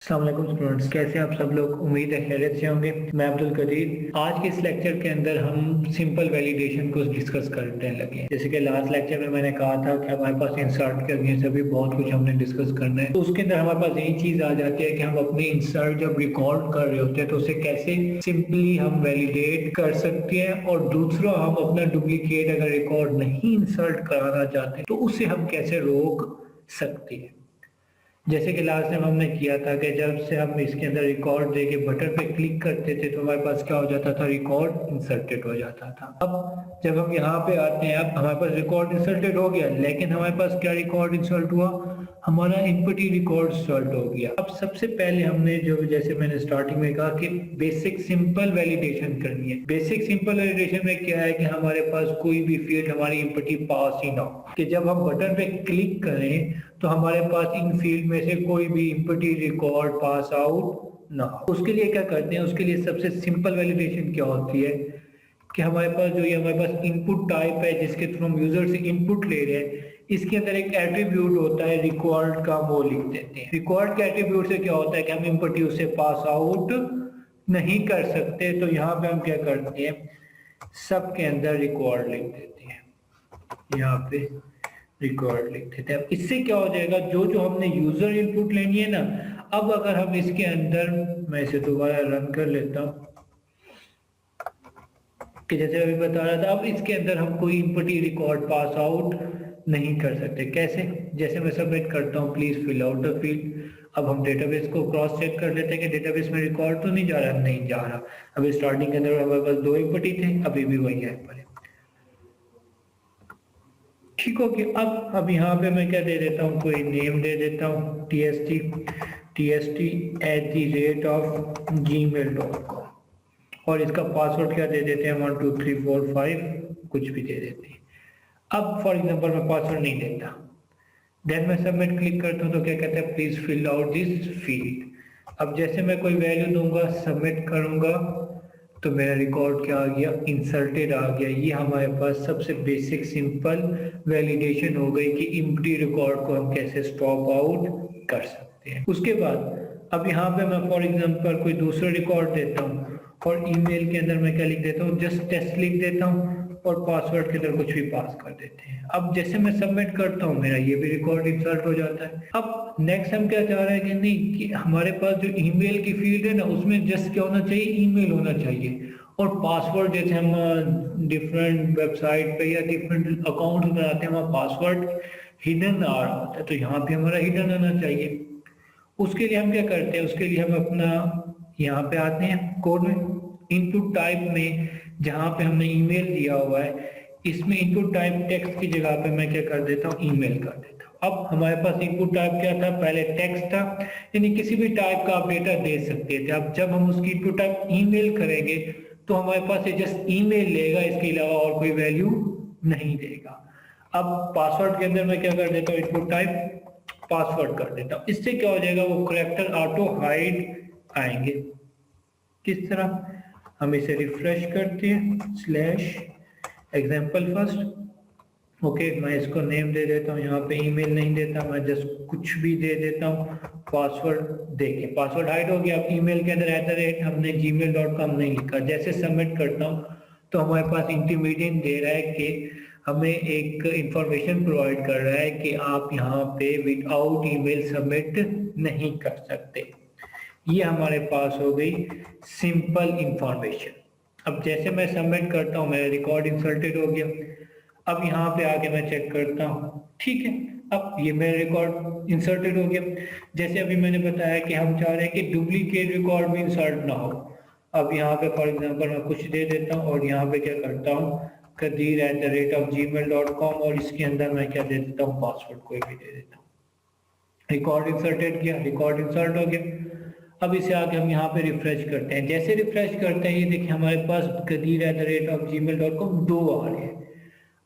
अस्सलाम वालेकुम स्टूडेंट्स, कैसे हैं आप सब लोग। उम्मीद है खैरियत से होंगे। मैं अब्दुल कदीर। आज के इस लेक्चर के अंदर हम सिंपल वैलिडेशन को डिस्कस करने लगे हैं। जैसे कि लास्ट लेक्चर में मैंने कहा था कि हमारे पास इंसर्ट करनी है, सभी बहुत कुछ हमने डिस्कस करना है। तो उसके अंदर हमारे पास यही चीज आ जाती है कि हम अपनी इंसर्ट जब रिकॉर्ड कर रहे होते हैं तो उसे कैसे सिंपली हम वैलिडेट कर सकते हैं, और दूसरा हम अपना डुप्लीकेट अगर रिकॉर्ड नहीं इंसर्ट कराना चाहते तो उसे हम कैसे रोक सकते हैं। जैसे कि लास्ट टाइम हमने किया था कि जब से हम इसके अंदर रिकॉर्ड देके बटन पे क्लिक करते थे तो हमारे पास क्या हो जाता था, रिकॉर्ड इंसर्टेड हो जाता था। अब जब हम यहाँ पे आते हैं, अब हमारे पास रिकॉर्ड इंसर्टेड हो गया, लेकिन हमारे पास क्या रिकॉर्ड इंसर्ट हुआ, हमारा इनपुट ही रिकॉर्ड इंसर्ट हो गया। अब सबसे पहले हमने जो, जैसे मैंने स्टार्टिंग में कहा कि बेसिक सिंपल वैलिडेशन करनी है। बेसिक सिंपल वैलिडेशन में क्या है कि हमारे पास कोई भी फील्ड हमारी इनपुट ही पास ही ना हो, कि जब हम बटन पे क्लिक करें तो हमारे पास इन फील्ड में से कोई भी इनपुटी रिकॉर्ड पास आउट ना हो। उसके लिए क्या करते हैं, उसके लिए सबसे सिंपल वैलिडेशन क्या होती है कि हमारे पास जो ये हमारे पास इनपुट टाइप है जिसके थ्रू हम यूजर से इनपुट ले रहे हैं, इसके अंदर एक एट्रीब्यूट होता है रिकॉर्ड का, वो लिख देते हैं। रिकॉर्ड के एट्रीब्यूट से क्या होता है कि हम इनपुट से पास आउट नहीं कर सकते, तो यहाँ पे हम क्या करते हैं, सब के अंदर रिकॉर्ड लिख देते हैं। यहाँ पे रिकॉर्ड लिख देते हैं। अब इससे क्या हो जाएगा, जो जो हमने यूजर इनपुट लेनी है ना, अब अगर हम इसके अंदर, मैं इसे दोबारा रन कर लेता हूँ कि जैसे अभी बता रहा था, अब इसके अंदर हम कोई इनपुट ही रिकॉर्ड पास आउट नहीं कर सकते। कैसे, जैसे मैं सबमिट करता हूँ please fill out the field. अब हम डेटाबेस को क्रॉस चेक कर लेते हैं कि डेटाबेस में रिकॉर्ड तो नहीं जा रहा, नहीं जा रहा। अभी स्टार्टिंग के अंदर हमारे पास 2 इनपुट ही थे, अभी भी वही है पर। ठीक हो गया। अब यहाँ पे मैं क्या दे देता हूँ, कोई नेम दे देता हूँ, tst@gmail.com, और इसका पासवर्ड क्या दे देते हैं, 12345 कुछ भी दे देते हैं। अब फॉर एग्जांपल मैं पासवर्ड नहीं देता, देन मैं सबमिट क्लिक करता हूँ तो क्या कहता है, please fill out this field. अब जैसे मैं कोई वैल्यू दूंगा, सबमिट करूंगा, तो मेरा रिकॉर्ड क्या आ गया, इंसर्टेड आ गया। ये हमारे पास सबसे बेसिक सिंपल वैलिडेशन हो गई कि एम्प्टी रिकॉर्ड को हम कैसे स्टॉप आउट कर सकते हैं। उसके बाद अब यहाँ पे मैं फॉर एग्जांपल कोई दूसरा रिकॉर्ड देता हूँ, और ईमेल के अंदर मैं क्या लिख देता हूँ, जस्ट टेस्ट लिख देता हूँ, और पासवर्ड के अंदर कुछ भी पास कर देते हैं। अब जैसे मैं सबमिट करता हूँ, मेरा ये भी रिकॉर्ड इंसर्ट हो जाता है। अब नेक्स्ट हम क्या चाह रहे हैं कि नहीं, कि हमारे पास जो ईमेल की फील्ड है ना, उसमें जस्ट क्या होना चाहिए, ईमेल होना चाहिए, और पासवर्ड जैसे हम डिफरेंट वेबसाइट पे या डिफरेंट अकाउंट बनाते हैं, वहाँ पासवर्ड हिडन आ रहा होता है, तो यहाँ भी हमारा हिडन आना चाहिए। उसके लिए हम क्या करते हैं, उसके लिए हम अपना यहाँ पे आते हैं कोड में, इनपुट टाइप में जहाँ पे हमने ईमेल दिया हुआ है, इसमें इनपुट टाइप टेक्स्ट की जगह पे मैं क्या कर देता हूँ, ईमेल कर देता हूँ। अब हमारे पास इनपुट टाइप क्या था, पहले टेक्स्ट था, यानी किसी भी टाइप का आप डेटा दे सकते थे। अब जब हम उसकी इनपुट टाइप ईमेल करेंगे तो हमारे पास ये जस्ट ईमेल लेगा, इसके अलावा और कोई वैल्यू नहीं देगा। अब पासवर्ड के अंदर मैं क्या कर देता हूँ, इनपुट टाइप पासवर्ड कर देता हूँ। इससे क्या हो जाएगा, वो करेक्टर ऑटो हाइड आएंगे। किस तरह, हम इसे रिफ्रेश करते हैं, स्लैश एग्जाम्पल फर्स्ट, ओके, मैं इसको नेम दे देता हूँ, यहाँ पे ईमेल नहीं देता, मैं जस्ट कुछ भी दे देता हूँ, पासवर्ड देके पासवर्ड हाइड हो गया। अब ईमेल के अंदर हमने gmail.com नहीं लिखा। जैसे सबमिट करता हूँ तो हमारे पास इंटीमेडिएट दे रहा है कि हमें एक इंफॉर्मेशन प्रोवाइड कर रहा है कि आप यहाँ पे विदाउट ईमेल सबमिट नहीं कर सकते। ये हमारे पास हो गई सिंपल इंफॉर्मेशन। अब जैसे मैं सबमिट करता हूँ, मेरा रिकॉर्ड इंसर्टेड हो गया। अब यहाँ पे आके मैं चेक करता हूँ, ठीक है, अब ये मेरा रिकॉर्ड इंसर्टेड हो गया। जैसे अभी मैंने बताया कि हम चाह रहे हैं कि डुप्लीकेट रिकॉर्ड भी इंसर्ट ना हो। अब यहाँ पे फॉर एग्जांपल मैं कुछ दे देता हूँ, और यहाँ पे क्या करता हूँ, kadir@gmail.com, और इसके अंदर मैं क्या दे देता हूँ, पासवर्ड कोई भी दे देता हूँ। रिकॉर्ड इंसर्टेड किया, रिकॉर्ड इंसर्ट हो गया। अब इसे आगे हम यहाँ पे रिफ्रेश करते हैं। जैसे रिफ्रेश करते हैं, ये देखिए हमारे पास kadir@gmail.com 2 आ रहे हैं।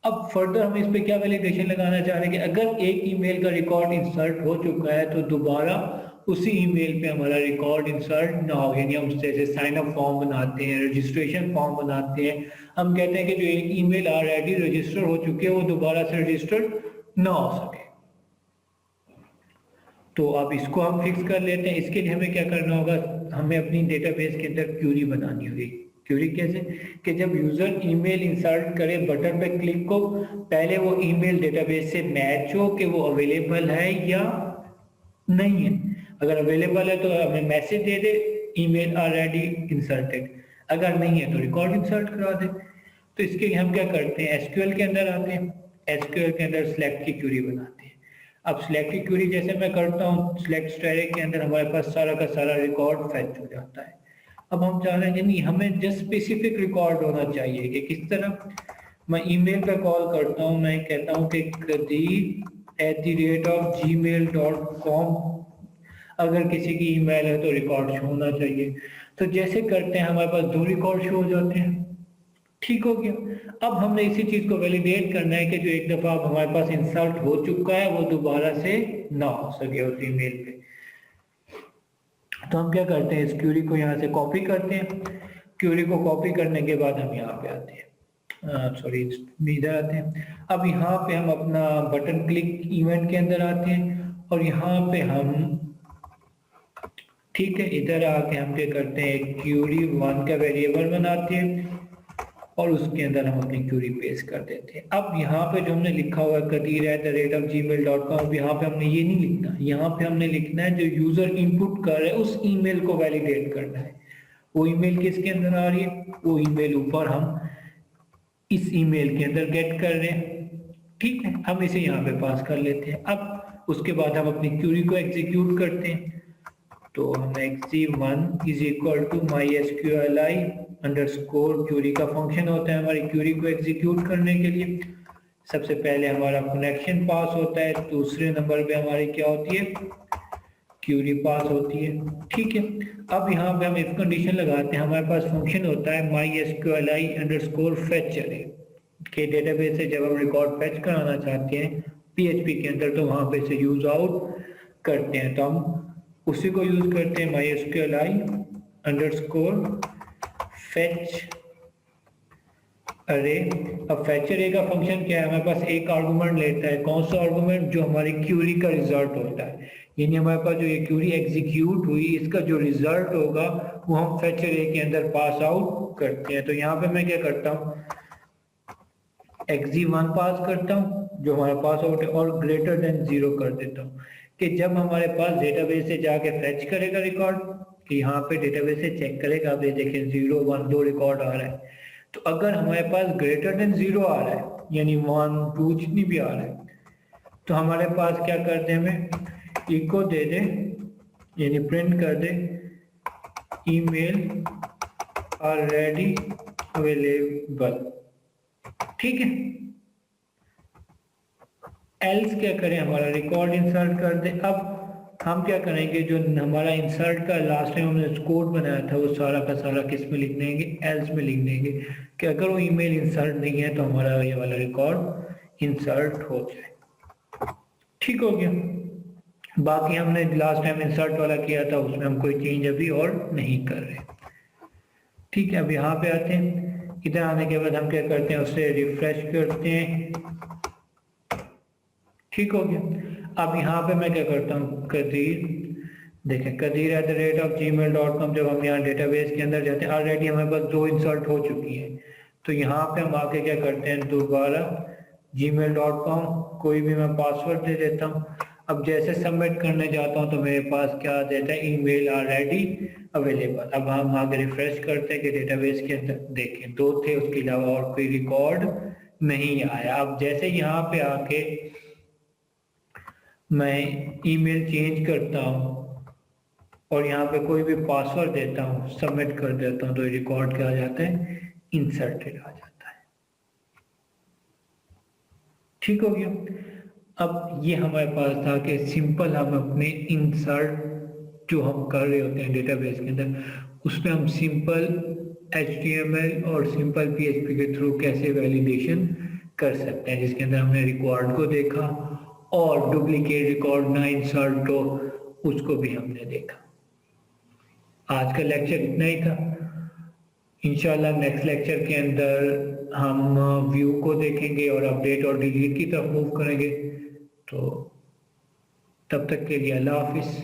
अब फर्दर हम इस पे क्या वैलिडेशन लगाना चाह रहे हैं कि अगर एक ईमेल का रिकॉर्ड इंसर्ट हो चुका है तो दोबारा उसी ईमेल पे हमारा रिकॉर्ड इंसर्ट ना हो। यानी हम जैसे साइन अप फॉर्म बनाते हैं, रजिस्ट्रेशन फॉर्म बनाते हैं, हम कहते हैं कि जो एक ईमेल ऑलरेडी रजिस्टर हो चुके हैं वो दोबारा से रजिस्टर्ड ना हो सके। तो अब इसको हम फिक्स कर लेते हैं। इसके लिए हमें क्या करना होगा, हमें अपनी डेटाबेस के अंदर क्यूरी बनानी होगी। क्यूरी कैसे, कि जब यूजर ईमेल इंसर्ट करे बटन पे क्लिक को, पहले वो ईमेल डेटाबेस से मैच हो कि वो अवेलेबल है या नहीं है। अगर अवेलेबल है तो हमें मैसेज दे दे ईमेल ऑलरेडी इंसर्टेड, अगर नहीं है तो रिकॉर्ड इंसर्ट करा दे। तो इसके लिए हम क्या करते हैं, एसक्यूएल के अंदर आते हैं, एसक्यूएल के अंदर सिलेक्ट की क्यूरी बनाते हैं। अब सिलेक्ट की क्यूरी जैसे मैं करता हूँ, सिलेक्ट स्टैटिक के अंदर हमारे पास सारा का सारा रिकॉर्ड फेच हो जाता है। अब हम चाह रहे हैं कि नहीं, हमें जस्ट स्पेसिफिक रिकॉर्ड होना चाहिए। कि किस तरह, मैं ईमेल पे कॉल करता हूँ, मैं कहता हूँ कि kadir@gmail.com, अगर किसी की ईमेल है तो रिकॉर्ड शो होना चाहिए। तो जैसे करते हैं हमारे पास 2 रिकॉर्ड शो हो जाते हैं। ठीक हो गया। अब हमने इसी चीज को वैलिडेट करना है कि जो एक दफा अब हमारे पास इंसर्ट हो चुका है वो दोबारा से ना हो सके उस ईमेल पे। तो हम क्या करते हैं, इस क्यूरी को यहाँ से कॉपी करते हैं। क्यूरी को कॉपी करने के बाद हम यहाँ पे आते हैं, सॉरी इधर आते हैं। अब यहाँ पे हम अपना बटन क्लिक इवेंट के अंदर आते हैं और यहाँ पे हम, ठीक है, इधर आके हम क्या करते हैं, क्यूरी 1 का वेरिएबल बनाते हैं और उसके अंदर हम अपनी क्यूरी पेश कर देते हैं। अब यहाँ पे जो हमने लिखा हुआ है kadir@gmail.com, अब यहाँ पे हमने ये नहीं लिखना, यहाँ पे हमने लिखना है जो यूजर इनपुट कर रहा है उस ईमेल को वैलिडेट करना है। वो ईमेल किसके अंदर आ रही है, वो ईमेल ऊपर हम इस ईमेल के अंदर गेट कर रहे हैं। ठीक है, हम इसे यहाँ पे पास कर लेते हैं। अब उसके बाद हम अपनी क्यूरी को एग्जीक्यूट करते हैं। तो हम exe1 is equal to mysqli underscore query का फंक्शन होता है हमारी क्यूरी को एग्जीक्यूट करने के लिए। सबसे पहले हमारा कनेक्शन पास होता है, दूसरे नंबर पे हमारी क्या होती है, क्यूरी पास होती है। ठीक है, अब यहाँ पे हम इफ कंडीशन लगाते हैं। हमारे पास फंक्शन होता है mysqli अंडरस्कोर फेच अरे के डेटाबेस से जब हम रिकॉर्ड फेच कराना चाहते हैं PHP के अंदर, तो वहां पे से यूज आउट करते हैं। तो हम उसी को यूज करते हैं, mysqli अंडरस्कोर फेच अरे। अब फेच अरे का फंक्शन क्या है, हमारे पास एक आर्गुमेंट लेता है। कौन सा आर्गुमेंट, जो हमारी क्यूरी का रिजल्ट होता है। यानी हमारे पास जो ये क्यूरी एग्जीक्यूट हुई, इसका जो रिजल्ट होगा वो हम फेच अरे के अंदर पास आउट करते हैं। तो यहाँ पे मैं क्या करता हूँ, exe1 पास करता हूँ जो हमारा पास आउट है, और ग्रेटर देन 0 कर देता हूँ कि जब हमारे पास डेटाबेस से जाके फेच करेगा रिकॉर्ड, कि यहाँ पे डेटाबेस से चेक करेगा, आप ये देखें 0 1 2 रिकॉर्ड आ रहा है। तो अगर हमारे पास ग्रेटर देन 0 आ रहा है, यानी 1 2 जितनी भी आ रहा है, तो हमारे पास क्या कर दे, हमें इको दे दे, यानी प्रिंट कर दे ईमेल ऑलरेडी अवेलेबल। ठीक है, एल्स क्या करें, हमारा रिकॉर्ड इंसर्ट कर दे। अब हम क्या करेंगे, जो हमारा इंसर्ट का लास्ट टाइम हमने कोड बनाया था वो सारा का सारा किस में लिख देंगे, एल्स में लिख देंगे कि अगर वो ईमेल इंसर्ट नहीं है तो हमारा ये वाला रिकॉर्ड इंसर्ट हो जाए। ठीक हो गया। बाकी हमने लास्ट टाइम इंसर्ट वाला किया था, उसमें हम कोई चेंज अभी और नहीं कर रहे। ठीक है, अब यहाँ पे आते हैं। इधर आने के बाद हम क्या करते हैं, उसे रिफ्रेश करते हैं। ठीक हो गया। अब यहाँ पे मैं क्या करता हूँ, कदीर, देखें kadir@gmail.com, जब हम यहाँ डेटाबेस के अंदर जाते हैं, ऑलरेडी हमारे पास 2 इंसर्ट हो चुकी हैं। तो यहाँ पे हम आके क्या करते हैं, दोबारा gmail.com कोई भी मैं पासवर्ड दे देता हूँ। अब जैसे सबमिट करने जाता हूँ तो मेरे पास क्या देता है, ईमेल ऑलरेडी अवेलेबल। अब हम आगे रिफ्रेश करते हैं कि डेटाबेस के अंदर देखें 2 थे, उसके अलावा और कोई रिकॉर्ड नहीं आया। अब जैसे यहाँ पे आके मैं ईमेल चेंज करता हूँ और यहाँ पे कोई भी पासवर्ड देता हूँ, सबमिट कर देता हूँ, तो रिकॉर्ड क्या आ जाता है, इंसर्टेड आ जाता है। ठीक हो गया। अब ये हमारे पास था कि सिंपल हम अपने इंसर्ट जो हम कर रहे होते हैं डेटाबेस के अंदर, उसमें हम सिंपल HTML और सिंपल PHP के थ्रू कैसे वैलिडेशन कर सकते हैं, जिसके अंदर हमने रिकॉर्ड को देखा और डुप्लीकेट रिकॉर्ड ना इंसर्ट हो उसको भी हमने देखा। आज का लेक्चर इतना ही था। इंशाल्लाह नेक्स्ट लेक्चर के अंदर हम व्यू को देखेंगे और अपडेट और डिलीट की तरफ मूव करेंगे। तो तब तक के लिए अल्लाह हाफिज़।